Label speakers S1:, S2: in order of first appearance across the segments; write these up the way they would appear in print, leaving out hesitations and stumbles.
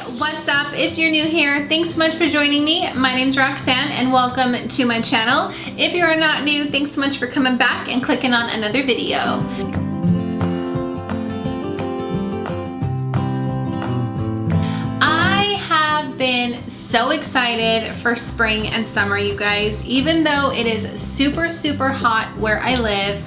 S1: what's up? If you're new here, thanks so much for joining me. My name's Roxanne and welcome to my channel. If you are not new, thanks so much for coming back and clicking on another video. I have been so excited for spring and summer, you guys. Even though it is super hot where I live,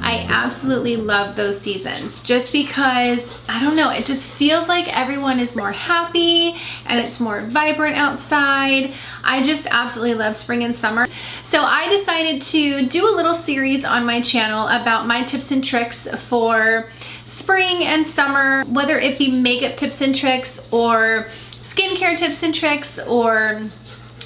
S1: I absolutely love those seasons just because, I don't know, it just feels like everyone is more happy and it's more vibrant outside. I just absolutely love spring and summer. So I decided to do a little series on my channel about my tips and tricks for spring and summer, whether it be makeup tips and tricks or skincare tips and tricks, or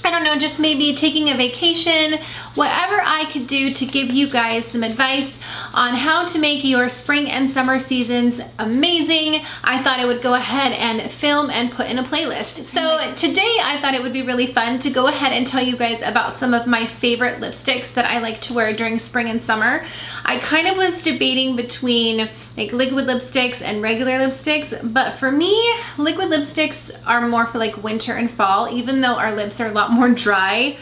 S1: I don't know, just maybe taking a vacation, whatever I could do to give you guys some advice on how to make your spring and summer seasons amazing. I thought I would go ahead and film and put in a playlist. So today I thought it would be really fun to go ahead and tell you guys about some of my favorite lipsticks that I like to wear during spring and summer. I kind of was debating between like liquid lipsticks and regular lipsticks, but for me, liquid lipsticks are more for like winter and fall, even though our lips are a lot more dry.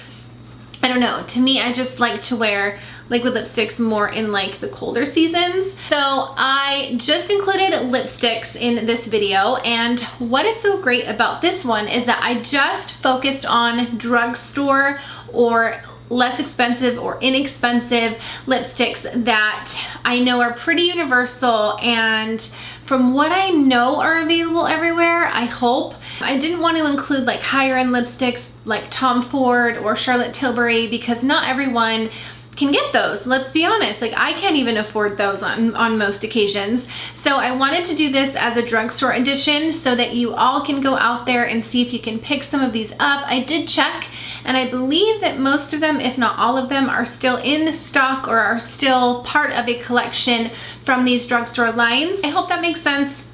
S1: I don't know, to me, I just like to wear liquid lipsticks more in like the colder seasons. So I just included lipsticks in this video, and what is so great about this one is that I just focused on drugstore or less expensive or inexpensive lipsticks that I know are pretty universal, and from what I know are available everywhere, I hope. I didn't want to include like higher end lipsticks like Tom Ford or Charlotte Tilbury because not everyone can get those. Let's be honest, like I can't even afford those on most occasions. So I wanted to do this as a drugstore edition so that you all can go out there and see if you can pick some of these up. I did check and I believe that most of them, if not all of them, are still in stock or are still part of a collection from these drugstore lines. I hope that makes sense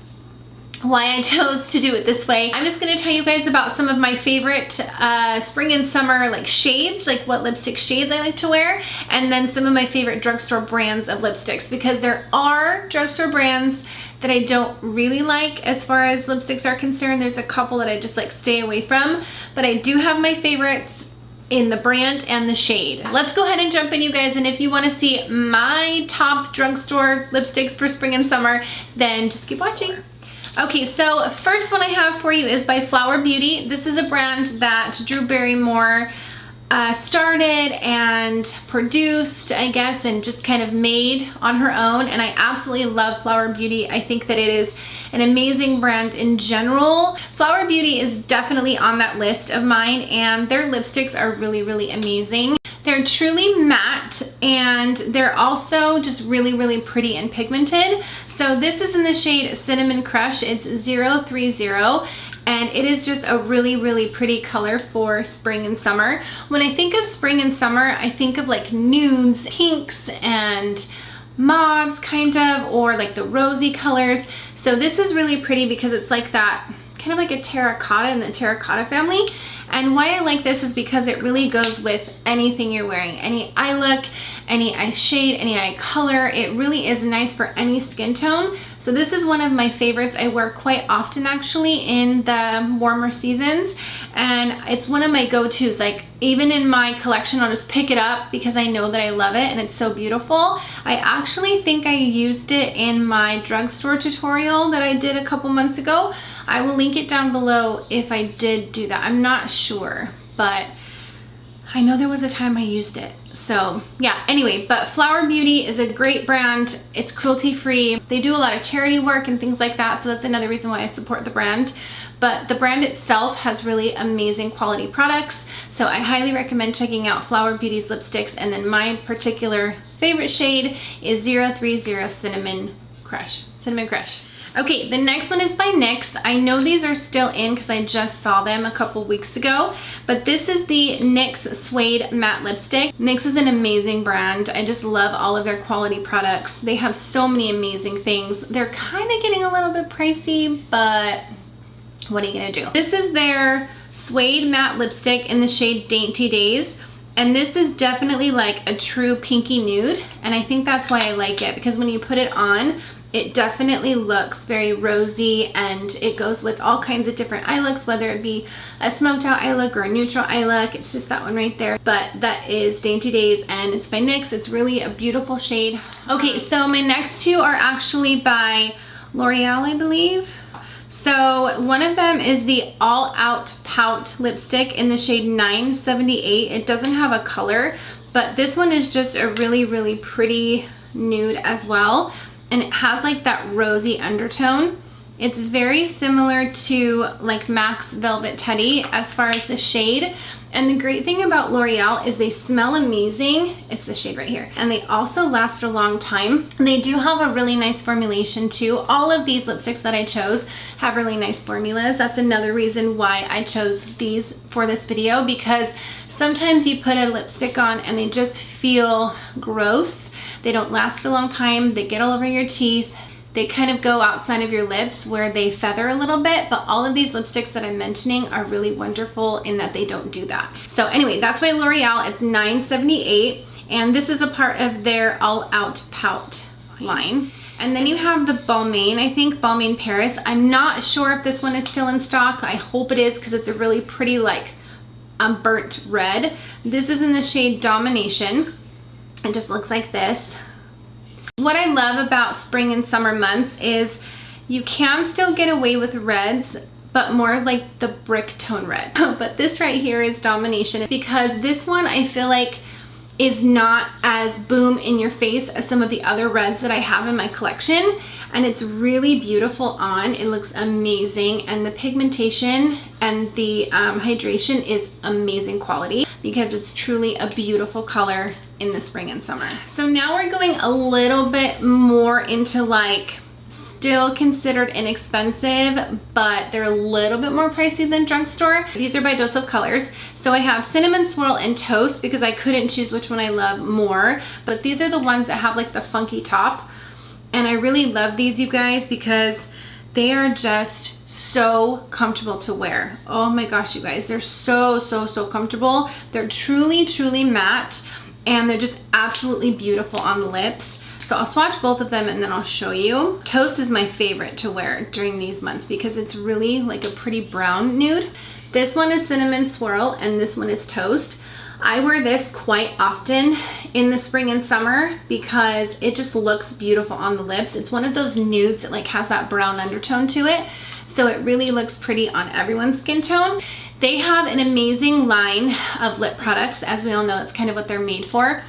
S1: why I chose to do it this way. I'm just gonna tell you guys about some of my favorite spring and summer like shades, like what lipstick shades I like to wear, and then some of my favorite drugstore brands of lipsticks, because there are drugstore brands that I don't really like as far as lipsticks are concerned. There's a couple that I just like stay away from, but I do have my favorites in the brand and the shade. Let's go ahead and jump in, you guys, and if you want to see my top drugstore lipsticks for spring and summer, then just keep watching. Okay, so first one I have for you is by Flower Beauty. This is a brand that Drew Barrymore started and produced, I guess, and just kind of made on her own, and I absolutely love Flower Beauty. I think that it is an amazing brand in general. Flower Beauty is definitely on that list of mine, and their lipsticks are really amazing. They're truly matte, and they're also just really pretty and pigmented. So this is in the shade Cinnamon Crush. It's 030, and it is just a really pretty color for spring and summer. When I think of spring and summer, I think of like nudes, pinks, and mauves kind of, or like the rosy colors. So this is really pretty because it's like that, kind of like a terracotta in the terracotta family. And why I like this is because it really goes with anything you're wearing. Any eye look, any eye shade, any eye color. It really is nice for any skin tone. So this is one of my favorites. I wear quite often actually in the warmer seasons, and it's one of my go-tos. Like even in my collection, I'll just pick it up because I know that I love it and it's so beautiful. I actually think I used it in my drugstore tutorial that I did a couple months ago. I will link it down below if I did do that. I'm not sure, but I know there was a time I used it. So yeah, anyway, but Flower Beauty is a great brand. It's cruelty free. They do a lot of charity work and things like that, so that's another reason why I support the brand. But the brand itself has really amazing quality products, so I highly recommend checking out Flower Beauty's lipsticks. And then my particular favorite shade is 030 Cinnamon Crush. Okay, the next one is by NYX. I know these are still in because I just saw them a couple weeks ago, but this is the NYX Suede Matte Lipstick. NYX is an amazing brand. I just love all of their quality products. They have so many amazing things. They're kind of getting a little bit pricey, but what are you gonna do? This is their Suede Matte Lipstick in the shade Dainty Days. And this is definitely like a true pinky nude, and I think that's why I like it, because when you put it on, It definitely looks very rosy, and it goes with all kinds of different eye looks, whether it be a smoked out eye look or a neutral eye look. It's just that one right there. But that is Dainty Days, and it's by NYX. It's really a beautiful shade. Okay, so my next two are actually by L'Oreal, I believe. So one of them is the All Out Pout lipstick in the shade 978. It doesn't have a color, but this one is just a really, really pretty nude as well. And it has like that rosy undertone. It's very similar to like MAC's Velvet Teddy as far as the shade. And the great thing about L'Oreal is they smell amazing. It's the shade right here. And they also last a long time. They do have a really nice formulation too. All of these lipsticks that I chose have really nice formulas. That's another reason why I chose these for this video, because sometimes you put a lipstick on and they just feel gross. They don't last a long time. They get all over your teeth. They kind of go outside of your lips where they feather a little bit, but all of these lipsticks that I'm mentioning are really wonderful in that they don't do that. So anyway, that's by L'Oreal. It's $9.78, and this is a part of their All Out Pout line. And then you have the Balmain, I think, Balmain Paris. I'm not sure if this one is still in stock. I hope it is, because it's a really pretty like burnt red. This is in the shade Domination. It just looks like this. What I love about spring and summer months is you can still get away with reds, but more of like the brick tone red. But this right here is Domination, because this one I feel like is not as boom in your face as some of the other reds that I have in my collection. And it's really beautiful on. It looks amazing, and the pigmentation and the hydration is amazing quality, because it's truly a beautiful color in the spring and summer. So now we're going a little bit more into like still considered inexpensive, but they're a little bit more pricey than drugstore. These are by Dose of Colors. So I have Cinnamon Swirl and Toast, because I couldn't choose which one I love more, but these are the ones that have like the funky top. And I really love these, you guys, because they are just so comfortable to wear. Oh my gosh, you guys, they're so comfortable. They're truly matte, and they're just absolutely beautiful on the lips. So I'll swatch both of them and then I'll show you. Toast is my favorite to wear during these months, because it's really like a pretty brown nude. This one is Cinnamon Swirl, and this one is Toast. I wear this quite often in the spring and summer because it just looks beautiful on the lips. It's one of those nudes that like has that brown undertone to it, so it really looks pretty on everyone's skin tone. They have an amazing line of lip products. As we all know, that's kind of what they're made for.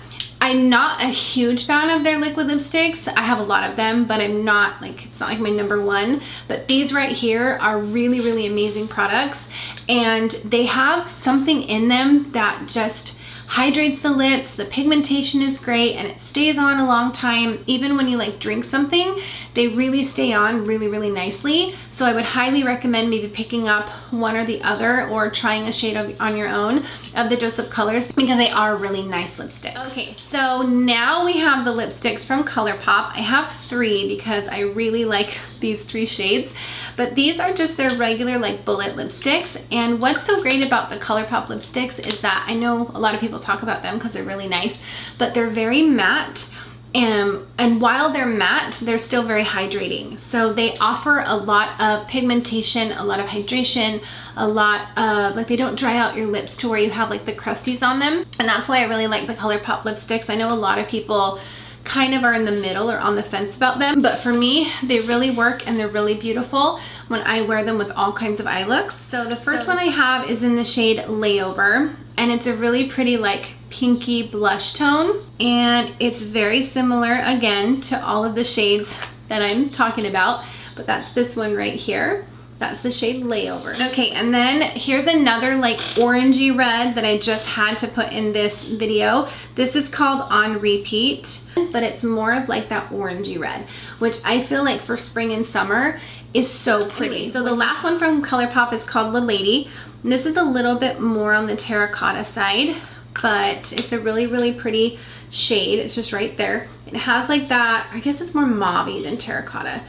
S1: I'm not a huge fan of their liquid lipsticks. I have a lot of them, but I'm not like, it's not like my number one. But these right here are really amazing products, and they have something in them that just hydrates the lips. The pigmentation is great, and it stays on a long time. Even when you like drink something, they really stay on really nicely. So I would highly recommend maybe picking up one or the other, or trying a shade on your own of the Dose of Colors, because they are really nice lipsticks. Okay, so now we have the lipsticks from ColourPop. I have 3 because I really like these 3 shades, but these are just their regular like bullet lipsticks. And what's so great about the ColourPop lipsticks is that I know a lot of people talk about them because they're really nice, but they're very matte. And while they're matte, they're still very hydrating. So they offer a lot of pigmentation, a lot of hydration, a lot of like, they don't dry out your lips to where you have like the crusties on them. And that's why I really like the ColourPop lipsticks. I know a lot of people kind of are in the middle or on the fence about them, but for me, they really work, and they're really beautiful when I wear them with all kinds of eye looks. So the first one I have is in the shade Layover, and it's a really pretty like pinky blush tone, and it's very similar again to all of the shades that I'm talking about, but that's this one right here. That's the shade Layover. Okay, and then here's another like orangey red that I just had to put in this video. This is called On Repeat, but it's more of like that orangey red, which I feel like for spring and summer is so pretty. Anyway, so the last one from ColourPop is called La Lady. And this is a little bit more on the terracotta side, but it's a really pretty shade. It's just right there. It has like that, I guess it's more mauve-y than terracotta,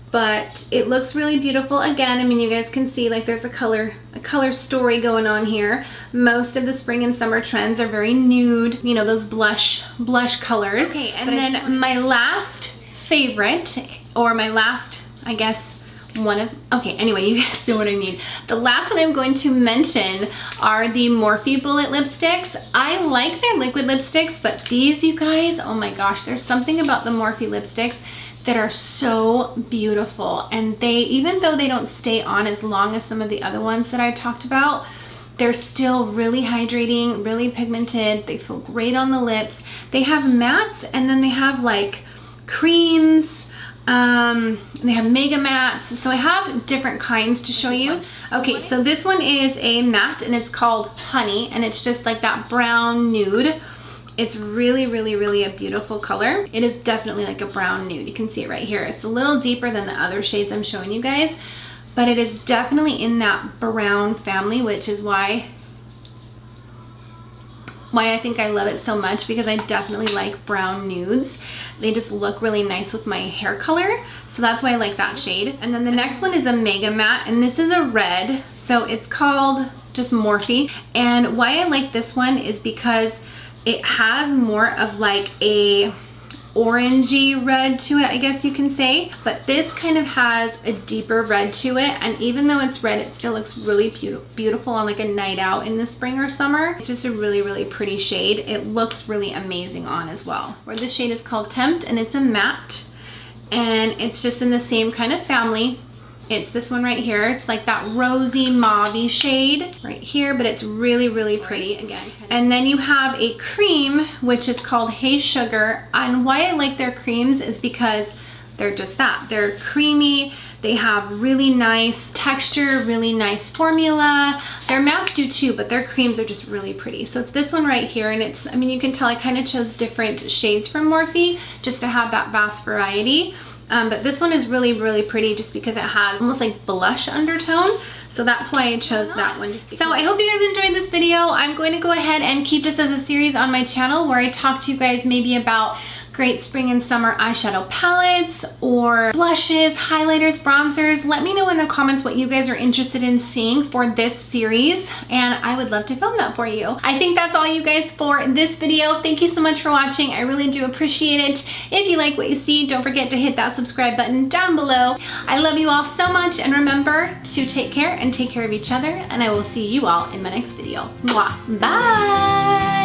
S1: but it looks really beautiful. Again, I mean, you guys can see like there's a color story going on here. Most of the spring and summer trends are very nude, you know, those blush colors. Okay, and then my last favorite, or my last, I guess, okay, anyway, you guys know what I mean. The last one I'm going to mention are the Morphe Bullet lipsticks. I like their liquid lipsticks, but these, you guys, oh my gosh, there's something about the Morphe lipsticks that are so beautiful. And they, even though they don't stay on as long as some of the other ones that I talked about, they're still really hydrating, really pigmented. They feel great on the lips. They have mattes, and then they have like creams. They have mega mattes. So I have different kinds to show you. Okay, so this one is a matte, and it's called Honey, and it's just like that brown nude. It's really, really, really a beautiful color. It is definitely like a brown nude. You can see it right here. It's a little deeper than the other shades I'm showing you guys, but it is definitely in that brown family, which is why I think I love it so much, because I definitely like brown nudes. They just look really nice with my hair color, so that's why I like that shade. And then the next one is a mega matte, and this is a red, so it's called just Morphe. And why I like this one is because it has more of like a orangey red to it, I guess you can say, but this kind of has a deeper red to it, and even though it's red, it still looks really beautiful on like a night out in the spring or summer. It's just a really, really pretty shade. It looks really amazing on as well. Where this shade is called Tempt, and it's a matte, and it's just in the same kind of family. It's this one right here. It's like that rosy mauve shade right here, but it's really, really pretty again. And then you have a cream, which is called Hey Sugar. And why I like their creams is because they're just that. They're creamy. They have really nice texture, really nice formula. Their mattes do too, but their creams are just really pretty. So it's this one right here, and it's, I mean, you can tell I kind of chose different shades from Morphe just to have that vast variety. But this one is really, really pretty just because it has almost like blush undertone. So that's why I chose that one. So I hope you guys enjoyed this video. I'm going to go ahead and keep this as a series on my channel where I talk to you guys maybe about great spring and summer eyeshadow palettes or blushes, highlighters, bronzers. Let me know in the comments what you guys are interested in seeing for this series, and I would love to film that for you. I think that's all you guys for this video. Thank you so much for watching. I really do appreciate it. If you like what you see, don't forget to hit that subscribe button down below. I love you all so much, and remember to take care and take care of each other, and I will see you all in my next video. Mwah. Bye!